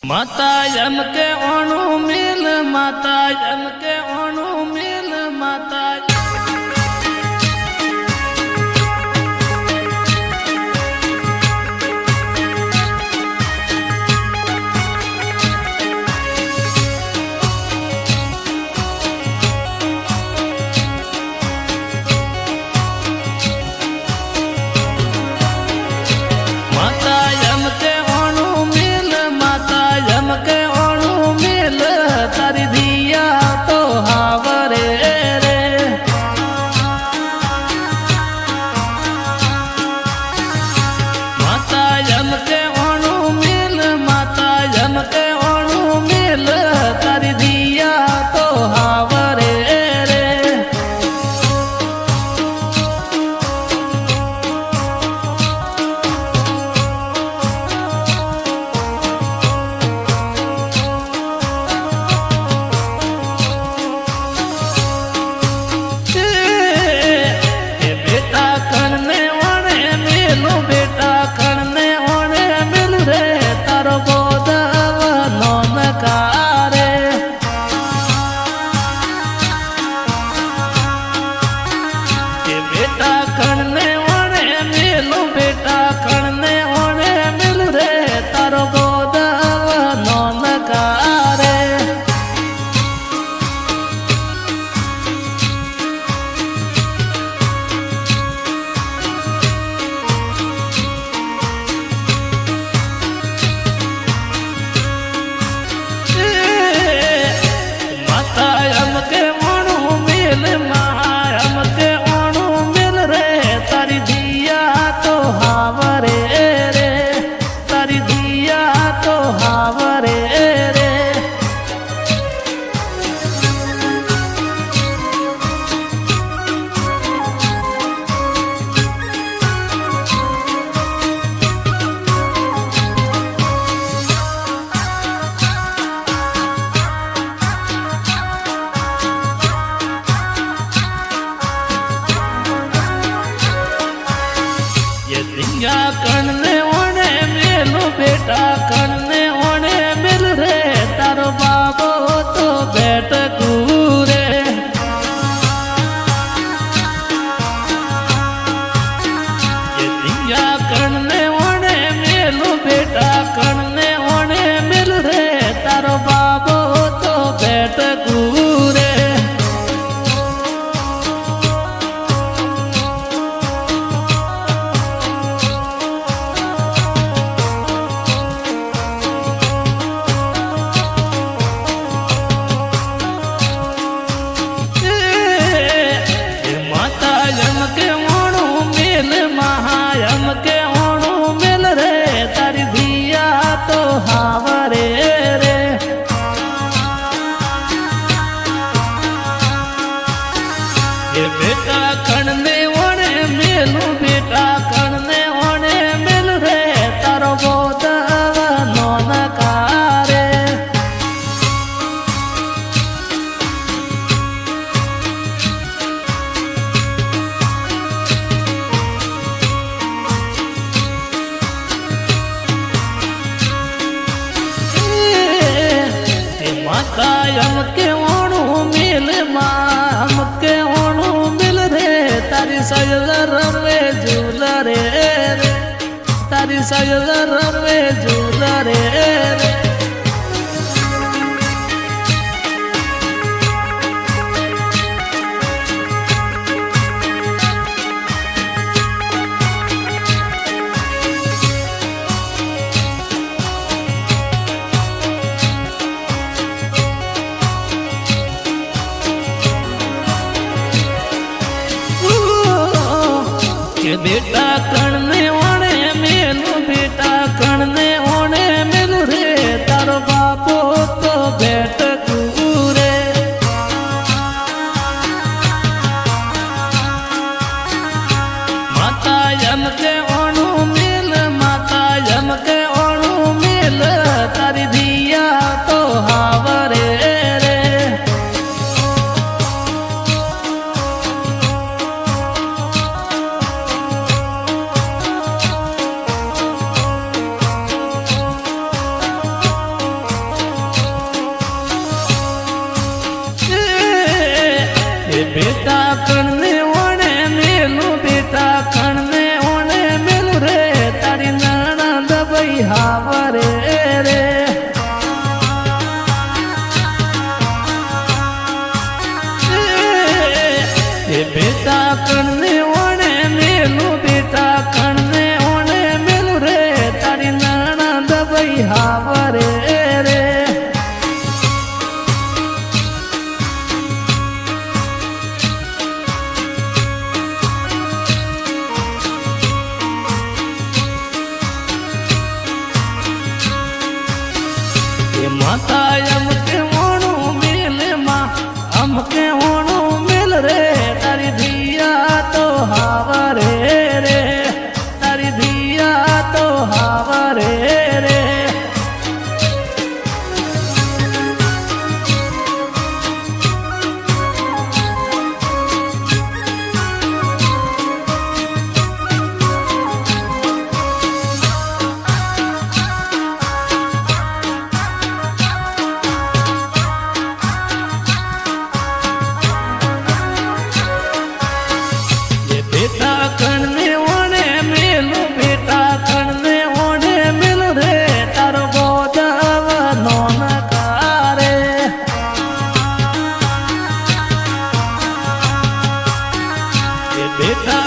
माता यम के ओणु मिल माता यम के ओणु मिल माता माता यम के ओणु मिल माता यम के ओणु मिल तारी दिया तो हावरे रे माता यम के ओणु मिल माता यम के ओणु मिल तारी दिया तो हावरे रे बेटा कणने ओणे मिलू बेटा कणने ओणे मिलू रे तारो गोदव नोन कारे बेटा कणने ओणे मिलू बेटा कणने ओणे मिलू रे तारो गोदव नोन कारे माता यम के ओणु मिल यम के ओणु मिल रे तारी दिया तो हावरे रे तारी दिया तो हावरे रे ये दिया कणने ओणे मिलू बेटा कणने ओणे मिल रे तारो बाबो तो बेट कूरे ये दिया कणने ओणे मिलू बेटा कणने ओणे मिल रे तारो बाबो तो बेट कूरे माता यम के ओणु मिल महायम के ओणु मिल रे तारी दिया तो हावरे रे ये बेटा कणने ओणे मिलू बेटा कणने ओणे मिल रे तारो गोदव नोन कारे माता यम के ओणु मिल माम के ओणु मिल रे तारी सजल रवे झूल रे तारी सजल रवे झूल रे के बेटा कणने ओणे मिलू बेटा कणने ओणे मिलू रे तारो बापो तो बेट कूरे माता यम के ओणु मिल माता यम के ओणु मिल तारी दिया तो हावरे रे દબઈ હાવરે રે એ બેટા કણને ઓણે મેલું બેટા કણને ઓણે મેલું રે તારી નાણા દબઈ હાવરે રે માતા અમકે ઓણું મેલ માં અમકે ઓણું મેલ રે તારી ધિયા તો હાવરે રે તારી ધિયા તો હાવરે રે બેટા કણને ઓણે મેલું બેટા કણને ઓણે મેલું રે તારો ગોદાવ નોનકારે એ બેટા